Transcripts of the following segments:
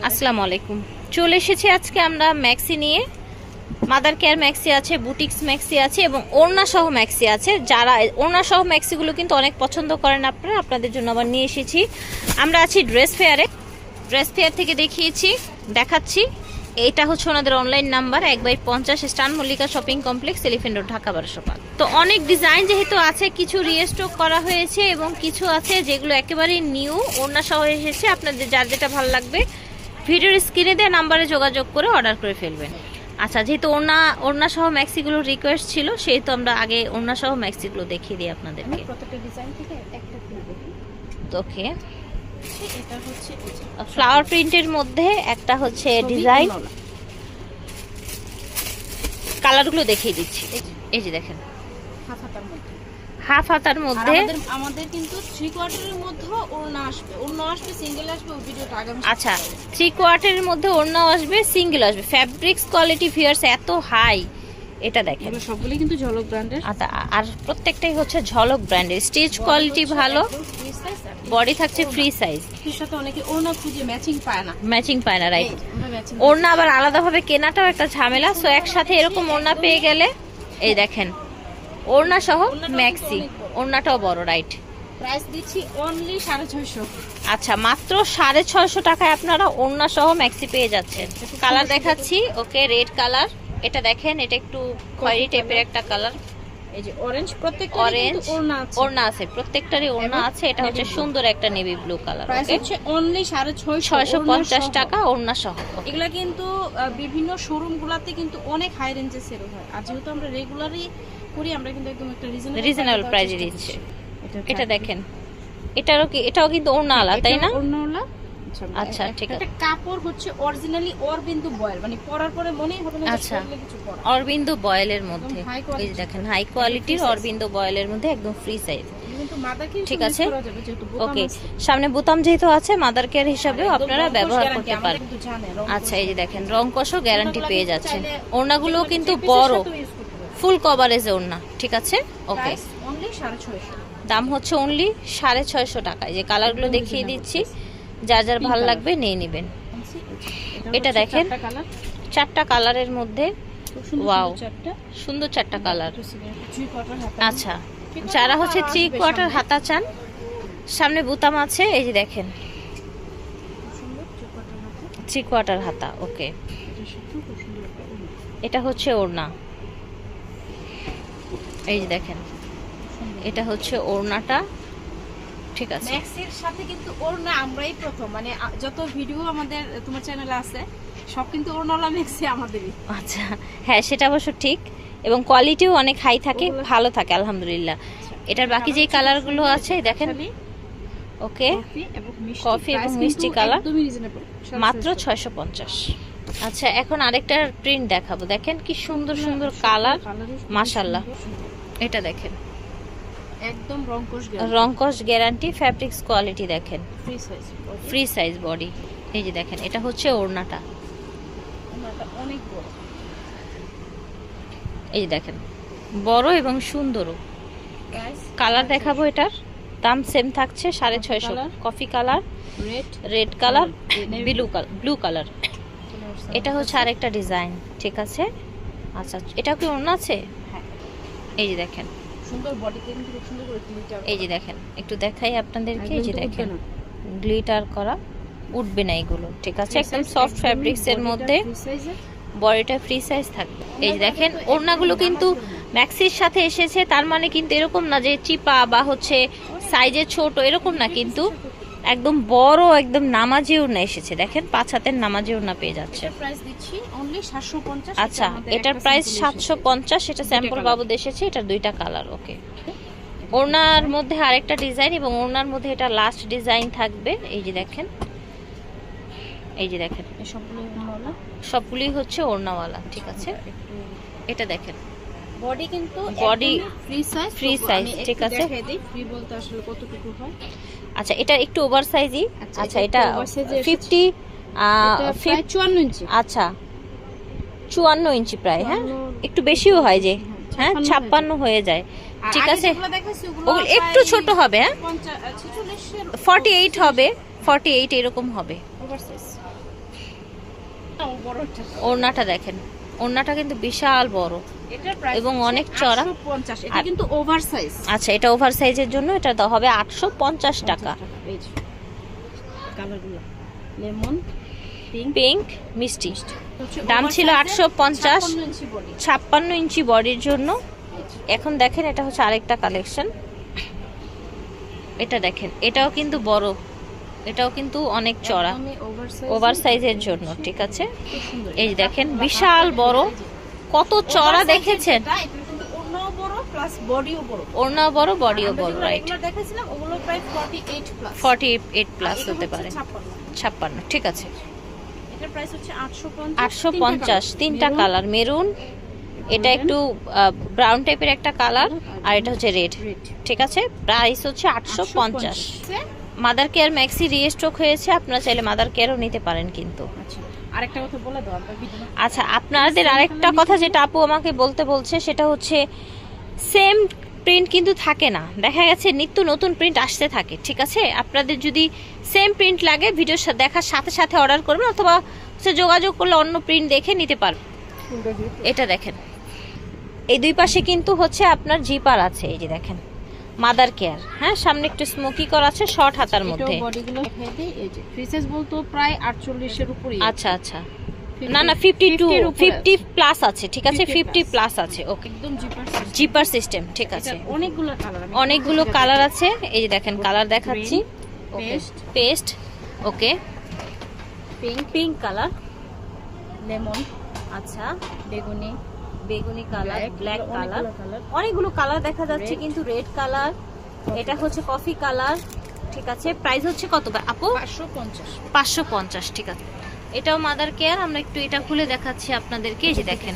আসসালামু আলাইকুম। চলে এসেছি আজকে আমরা ম্যাক্সি নিয়ে। মাদার কেয়ার ম্যাক্সি আছে, বুটিক্স ম্যাক্সি আছে এবং ওড়না সহ ম্যাক্সি আছে। যারা ওড়না সহ ম্যাক্সিগুলো কিন্তু অনেক পছন্দ করেন আপনারা, আপনাদের জন্য আবার নিয়ে এসেছি। আমরা আছি ড্রেস ফেয়ারে, ড্রেস ফেয়ার থেকে দেখাচ্ছি। এটা হচ্ছে ওনাদের অনলাইন নাম্বার 1/50 স্টান Mallika shopping complex, Elephant Road, Dhaka 1205। তো অনেক ডিজাইন যেহেতু আছে, কিছু রিস্টক করা হয়েছে এবং কিছু আছে যেগুলো একেবারে নিউ ওড়না সহ এসেছে। আপনাদের যার যেটা ভালো লাগবে ভিডিওর স্ক্রিনে দেওয়া নাম্বারে যোগাযোগ করে অর্ডার করে ফেলবেন। আচ্ছা, যেহেতু ওড়না সহ ম্যাক্সিগুলো রিকোয়েস্ট ছিল, সেহেতু আমরা আগে ওড়না সহ ম্যাক্সিগুলো দেখিয়ে দিই আপনাদেরকে। প্রত্যেকটা ডিজাইন থেকে একটা খুলবো। ওকে, এটা হচ্ছে ফ্লাওয়ার প্রিন্টের মধ্যে একটা হচ্ছে ডিজাইন। কালারগুলো দেখিয়ে দিচ্ছি। এই যে দেখেন, হাফ হাতার মধ্যে আমাদের কিন্তু 3 কোয়ার্টারের মধ্যে ওড়না আসবে সিঙ্গেল আসবে। ওই ভিডিওটা আগামী আচ্ছা 3 কোয়ার্টারের মধ্যে ওড়নাও আসবে, সিঙ্গেল আসবে। ফ্যাব্রিক্স কোয়ালিটি ভিউয়ার্স এত হাই, এটা দেখেন। সবগুলো কিন্তু ঝলক ব্র্যান্ডের। আচ্ছা, আর প্রত্যেকটাই হচ্ছে ঝলক ব্র্যান্ডের। স্টিচ কোয়ালিটি ভালো, বডি থাকছে ফ্রি সাইজ। এর সাথে অনেকে ওড়না খুঁজে ম্যাচিং পায় না, রাইট। ওড়না আবার আলাদাভাবে কেনাটাও একটা ঝামেলা। সো একসাথে এরকম ওড়না পেয়ে গেলে, এই দেখেন ওড়না সহ ম্যাক্সি, ওড়নাটাও বড়, রাইট। প্রাইস দিচ্ছি অনলি 650। আচ্ছা, মাত্র 650 টাকায় আপনারা ওড়না সহ ম্যাক্সি পেয়ে যাচ্ছেন। কালার দেখাচ্ছি। ওকে, রেড কালার। এটা দেখেন, এটা একটু খয়েরি টাইপের একটা কালার। এই যে অরেঞ্জ, প্রত্যেকটা অরেঞ্জ ওড়না আছে, প্রত্যেকটারই ওড়না আছে। এটা হচ্ছে সুন্দর একটা নেভি ব্লু কালার। প্রাইস হচ্ছে অনলি 650 টাকা ওড়না সহ। এগুলা কিন্তু বিভিন্ন শোরুম গুলাতে কিন্তু অনেক হাই রেঞ্জে সেল হয়, আর যেহেতু আমরা রেগুলারই করি, আমরা কিন্তু একদম একটা রিজনেবল প্রাইসে দিচ্ছি। এটা দেখেন, এটাও কিন্তু ওড়না আলাদা, তাই না? ওড়না আচ্ছা, ঠিক আছে। কাপড় হচ্ছে অরিজিনালি অরবিন্দু বয়েল, মানে পরার পরে মনেই হবে না যে আচ্ছা, কিছু পরা। অরবিন্দু বয়েলের মধ্যে, এই যে দেখেন হাই কোয়ালিটির অরবিন্দু বয়েলের মধ্যে একদম ফ্রি সাইজ। কিন্তু মাদারকে ঠিক আছে, ওকে। ওকে। সামনে বোতাম যেহেতু আছে, মাদার কেয়ার হিসাবেও আপনারা ব্যবহার করতে পারেন। আচ্ছা, এই যে দেখেন রং কষও গ্যারান্টি পেয়ে যাচ্ছেন। ওড়নাগুলো কিন্তু বড়, ফুল কভারেজে ওড়না। ঠিক আছে, ওকে। দাম হচ্ছে অনলি 650 টাকায়। যে কালারগুলো দেখিয়ে দিচ্ছি, যার যার ভালো লাগবে নিয়ে নেবেন। এটা দেখেন, 4টা কালারের মধ্যে, ওয়াও, সুন্দর 4টা কালার। আচ্ছা, যারা হচ্ছে 3 কোয়ার্টার হাতা চান, সামনে বোতাম আছে। এই যে দেখেন 3 কোয়ার্টার হাতা। ওকে, এটা হচ্ছে ওড়না। এই যে দেখেন, এটা হচ্ছে ওড়নাটা। ঠিক আছে, ম্যাক্সির সাথে কিন্তু ওড়না আমরাই প্রথম, মানে যত ভিডিও আমাদের তোমার চ্যানেলে আছে সব কিন্তু ওড়নাওয়ালা ম্যাক্সি আমাদেরই। আচ্ছা, হ্যাঁ, সেটা অবশ্য ঠিক। এবং কোয়ালিটিও অনেক হাই থাকে, ভালো থাকে আলহামদুলিল্লাহ। এটার বাকি যেই কালারগুলো আছে দেখেন। ওকে, কফি এবং মিষ্টি কালার, মাত্র 650। আচ্ছা, এখন আরেকটা প্রিন্ট দেখাবো। দেখেন কি সুন্দর সুন্দর কালার, মাশাআল্লাহ। এটা দেখেন, একদম রংকশ গ্যারান্টি, ফ্যাব্রিক্স কোয়ালিটি দেখেন, ফ্রি সাইজ বডি। এই যে দেখেন, এটা হচ্ছে ওড়নাটা, অনেক বড়। এই যে দেখেন, বড় এবং সুন্দরও। কালার দেখাবো, এটার দাম সেম থাকছে 650। Coffee colour, red colour, blue colour. এটা হচ্ছে আরেকটা ডিজাইন। ঠিক আছে, আচ্ছা, এটা কি ওড়না আছে? হ্যাঁ, এই যে দেখেন, সুন্দর বডি কিন্তু খুব সুন্দর করে গ্লিটার। এই যে দেখেন, একটু দেখাই আপনাদেরকে। এই যে দেখেন, গ্লিটার করা, উঠবে না এগুলো। ঠিক আছে, একদম সফট ফ্যাব্রিক্স এর মধ্যে, বডিটা ফ্রি সাইজ থাকবে। এই যে দেখেন, ওড়নাগুলো কিন্তু ম্যাক্সির সাথে এসেছে, তার মানে কিন্তু এরকম না যে চিপা বা হচ্ছে সাইজে ছোট, এরকম না, কিন্তু একদম বড়, একদম নামাজি ওড়না এসেছে। দেখেন, 5 হাতের নামাজি ওড়না পেয়ে যাচ্ছে। প্রাইস দিচ্ছি অনলি 750। আচ্ছা, এটার প্রাইস 750। এটা স্যাম্পল বাবুদ এসেছে, এটার 2টা কালার। ওকে, ওড়নার মধ্যে আরেকটা ডিজাইন এবং ওড়নার মধ্যে এটা লাস্ট ডিজাইন থাকবে। এই যে দেখেন, এই যে দেখেন, সবগুলোই হচ্ছে ওড়নাওয়ালা। ঠিক আছে, এটা দেখেন, বডি কিন্তু বডি ফ্রি সাইজ। ঠিক আছে, ফ্রি বলতে আসলে কতটুকু হয়? আচ্ছা, এটা একটু ওভার সাইজই। আচ্ছা, এটা 54 ইঞ্চি। আচ্ছা, 54 ইঞ্চি প্রায়। হ্যাঁ, একটু বেশিও হয় যে, হ্যাঁ 56 হয়ে যায়। ঠিক আছে, ওগুলো একটু ছোট হবে। হ্যাঁ, 48 হবে, 48 এরকম হবে। বড়টা। ওড়নাটা দেখেন, ওড়নাটা কিন্তু বিশাল বড় এটার প্রাইস এবং অনেক চড়া। 850। এটা কিন্তু ওভার সাইজ। আচ্ছা, এটা ওভার সাইজের জন্য এটা দাম হবে 850 টাকা। এই যে কালারগুলো লেমন, পিঙ্ক, পিঙ্ক, মিষ্টি। হচ্ছে দাম over ছিল size এর 850, 56 ইঞ্চি বডি। 56 ইঞ্চি বডির জন্য। এখন দেখেন এটা হচ্ছে আরেকটা কালেকশন, এটা দেখেন, এটাও কিন্তু বড়, এটাও কিন্তু অনেক চড়া, একদমই ওভার সাইজের জন্য, ঠিক আছে। খুব সুন্দর। এই যে দেখেন বিশাল বড়, কত চড়া দেখেছেন। এটা কিন্তু ওড়নাও বড় প্লাস বডিও বড়। ওড়নাও বড়, বডিও আমরা বড়, যেগুলো রাইট। regular দেখাইছিলাম ওগুলো প্রায় 48 প্লাস। 48 প্লাস এটা হতে হচ্ছে পারে, 56। 56, ঠিক আছে। এটার প্রাইস হচ্ছে 850। 850, তিনটা কালার, মেরুন, এটা একটু ব্রাউন টাইপের একটা কালার, আর এটা হচ্ছে রেড, রেড। ঠিক আছে। প্রাইস হচ্ছে 850। মাদার কেয়ার ম্যাক্সি রিস্টক হয়েছে, আপনারা চাইলে মাদার কেয়ারও নিতে পারেন কিন্তু। আচ্ছা, আরেকটা কথা বলে দাও আমরা ভিডিও। আচ্ছা, আপনাদের আরেকটা কথা যেটা আপু আমাকে বলছে সেটা হচ্ছে সেম প্রিন্ট কিন্তু থাকে না, দেখা গেছে নিত্য নতুন প্রিন্ট আসতে থাকে, ঠিক আছে। আপনাদের যদি সেম প্রিন্ট লাগে ভিডিও দেখার সাথে সাথে অর্ডার করবেন, অথবা হচ্ছে যোগাযোগ করলে অন্য প্রিন্ট দেখে নিতে পারবেন। এটা দেখেন, এই দুই পাশে কিন্তু হচ্ছে আপনার জিপার আছে, এই যে দেখেন মাদার কেয়ার, হ্যাঁ, সামনে একটু স্মোকি করা আছে, শর্ট হাতার মধ্যে। এটাও বডিগুলো দেখাই দেই। এই যে ফ্রি সাইজ বলতো প্রায় 48 এর উপরে। আচ্ছা আচ্ছা, না না 52, 50 এর উপরে 50 প্লাস আছে, ঠিক আছে, 50 50 প্লাস আছে, ওকে। একদম জিপার। জিপার সিস্টেম, ঠিক আছে। অনেকগুলো কালার, অনেকগুলো কালার আছে, এই যে দেখেন কালার দেখাচ্ছি। পেস্ট, পেস্ট, ওকে, পিঙ্ক, পিঙ্ক কালার, লেমন, আচ্ছা, বেগুনি, বেগুনি কালার, ব্ল্যাক কালার, কালার। অনেকগুলো কালার দেখা যাচ্ছে, Red, কিন্তু রেড কালার, এটা হচ্ছে কফি কালার, ঠিক আছে। প্রাইস হচ্ছে কত আপু? 550। 550, ঠিক আছে। এটাও মাদার কেয়ার, আমরা একটু এটা খুলে দেখাচ্ছি আপনাদেরকে, এই যে দেখেন,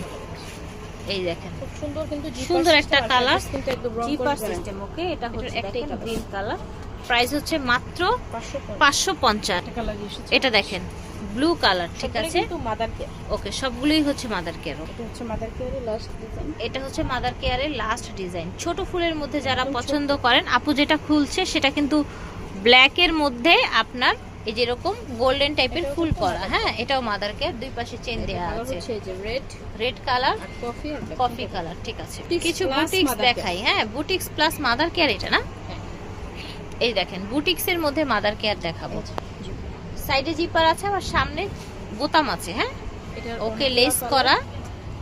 এই দেখেন খুব সুন্দর কিন্তু সুন্দর একটা কালার, কিন্তু একদম রং জিপার করে সিস্টেম, ওকে। এটা হচ্ছে একটাই দেখেন colour। গ্রিন কালার, প্রাইস হচ্ছে মাত্র 550 550। কালার এসেছে। এটা দেখেন ব্লু কালার, ঠিক আছে, কিন্তু মাদার কেয়ার। ওকে, সবগুলোই হচ্ছে মাদার কেয়ার। এটা হচ্ছে মাদার কেয়ারের লাস্ট ডিজাইন। এটা হচ্ছে মাদার কেয়ারের লাস্ট ডিজাইন। ছোট ফুলের মধ্যে যারা পছন্দ করেন, আপু যেটা খুলছে সেটা কিন্তু ব্ল্যাক এর মধ্যে আপনার এই যেরকম গোল্ডেন টাইপের ফুল করা, হ্যাঁ, এটাও মাদার কেয়ার, দুই পাশে চেন দেয়া কালার আছে, হচ্ছে এই যে রেড রেড কালার, আর কফি আর black। কফি কালার, ঠিক আছে। Boutique কিছু plus বুটিক্স mother দেখাই, হ্যাঁ, বুটিক্স প্লাস মাদার কেয়ার, এটা না, হ্যাঁ। এই দেখেন বুটিক্স এর মধ্যে মাদার কেয়ার দেখাবো। সাইডে জিপার আছে, আবার সামনে বোতাম আছে, হ্যাঁ, এটার ওকে, অনেকগুলো লেস colour। করা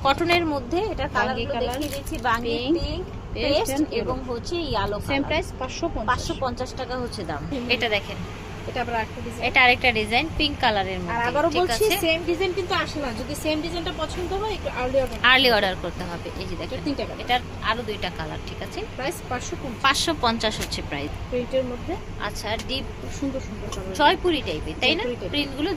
কটনের মধ্যে। এটার বাঙ্গি কালারগুলো colour, দেখিয়ে দিচ্ছি, বাঙ্গি, pink, pink, paste paste and এবং yellow। হচ্ছে ইয়েলো সেম কালার। প্রাইস 550। 550 টাকা হচ্ছে দাম। এটা দেখেন, এটা আবার একটা ডিজাইন। এটা আরেকটা ডিজাইন পিঙ্ক কালারের আর মধ্যে, আবারও ঠিক বলছি আছে। সেম ডিজাইন কিন্তু আসে না, যদি সেম ডিজাইনটা পছন্দ হয় একটু আর্লি অর্ডার। আর্লি অর্ডার করতে হবে। এই যে দেখেন, এটার তিনটা colour। এটার আরো দুইটা কালার, ঠিক আছে। প্রাইস 550 550 হচ্ছে প্রাইস। প্রিন্টের মধ্যে আচ্ছা, ডিপ খুব সুন্দর সুন্দর কালার। জয়পুরি টাইপের, তাই না? জয়পুরি type। প্রিন্ট গুলো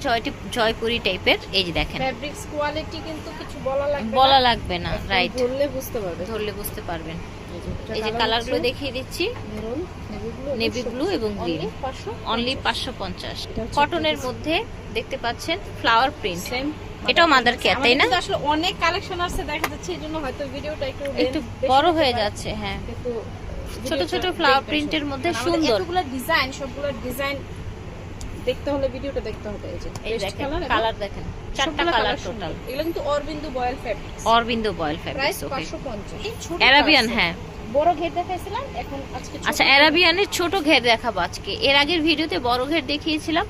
জয়পুরি টাইপের। এই যে দেখেন, ফ্যাব্রিক্স কোয়ালিটি কিন্তু কিছু বলা লাগবে না। বলা লাগবে না, একদম রাইট, ধরলে বুঝতে পারবে। ধরলে বুঝতে পারবেন। এটা এই যে colour কালার গুলো হচ্ছে দেখিয়ে দিচ্ছি, মেরুন, নেভি ব্লু এবং গ্রিন, অনলি 550। কটনের মধ্যে দেখতে পাচ্ছেন ফ্লাওয়ার প্রিন্ট, সেম। এটাও মাদার কেয়ার, তাই না? আসলে অনেক কালেকশন আছে দেখা যাচ্ছে, এজন্য হয়তো ভিডিওটা একটু একটু বড় হয়ে যাচ্ছে, হ্যাঁ। কিন্তু ছোট ছোট flower print এর মধ্যে সুন্দর। এতগুলো ডিজাইন, সবগুলো ডিজাইন দেখতে হলে ভিডিওটা দেখতে হবে। এই যে এই পেস্ট দেখেন কালার, কালার দেখেন, চারটা কালার টোটাল। এগুলো কিন্তু Arvind voile fabrics. Arvind voile price fabrics, okay. 550। ছোট অ্যারাবিয়ান, কালার। হ্যাঁ। বড় ঘের দেখাইছিলাম, এখন আজকে ছোট আচ্ছা, ঘের অ্যারাবিয়ানের ছোট ঘের দেখাবো আজকে। এর আগের ভিডিওতে বড় ঘের দেখিয়েছিলাম,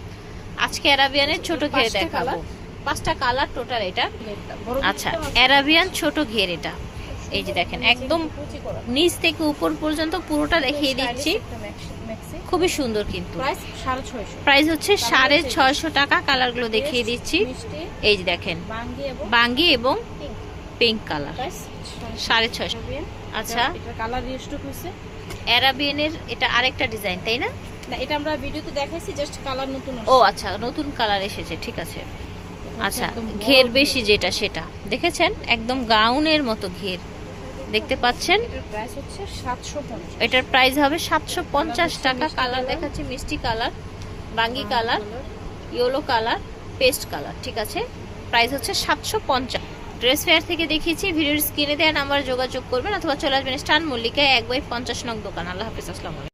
আজকে অ্যারাবিয়ানের ছোট ঘের পাঁচটা দেখাবো। colour। 5টা কালার টোটাল এটা। ঘেরটা। বড় আচ্ছা, ঘেরটা আছে। অ্যারাবিয়ান ছোট ঘের এটা। এই যে দেখেন, একদম কুচি করা। নিচ থেকে উপর পর্যন্ত পুরোটা দেখিয়ে দিচ্ছি, Stylish একটা maxi। খুবই সুন্দর কিন্তু। প্রাইস 650। প্রাইস হচ্ছে 650 টাকা। কালারগুলো দেখিয়ে দিচ্ছি, মিষ্টি, এই যে দেখেন, বাঙ্গি এবং বাঙ্গি এবং পিঙ্ক। Pink colour, price 650। আচ্ছা, এটা কালার রিস্টক হইছে অ্যারাবিয়ানের এটা আরেকটা ডিজাইন, তাই না? না, এটা আমরা ভিডিওতে দেখাইছি, জাস্ট কালার নতুন ও আসছে। আচ্ছা, নতুন কালার এসেছে, ঠিক আছে। আচ্ছা, একদম বড় ঘের বেশি যেটা সেটা দেখেছেন, একদম গাউনের মতো ঘের দেখতে পাচ্ছেন। এটার প্রাইস হচ্ছে 750। এটার প্রাইস হবে 750 টাকা। কালার দেখাচ্ছে মিষ্টি কালার, বাঙ্গি colour, yellow colour, paste colour, ঠিক আছে। প্রাইস হচ্ছে 750। ড্রেস ফেয়ার থেকে দেখিয়েছি, ভিডিওর স্ক্রিনে দেওয়া নাম্বার যোগাযোগ করবেন, অথবা চলে আসবেন স্টান মল্লিকায় 1/50 নং দোকান। আল্লাহ হাফেজ, আসসালামু আলাইকুম।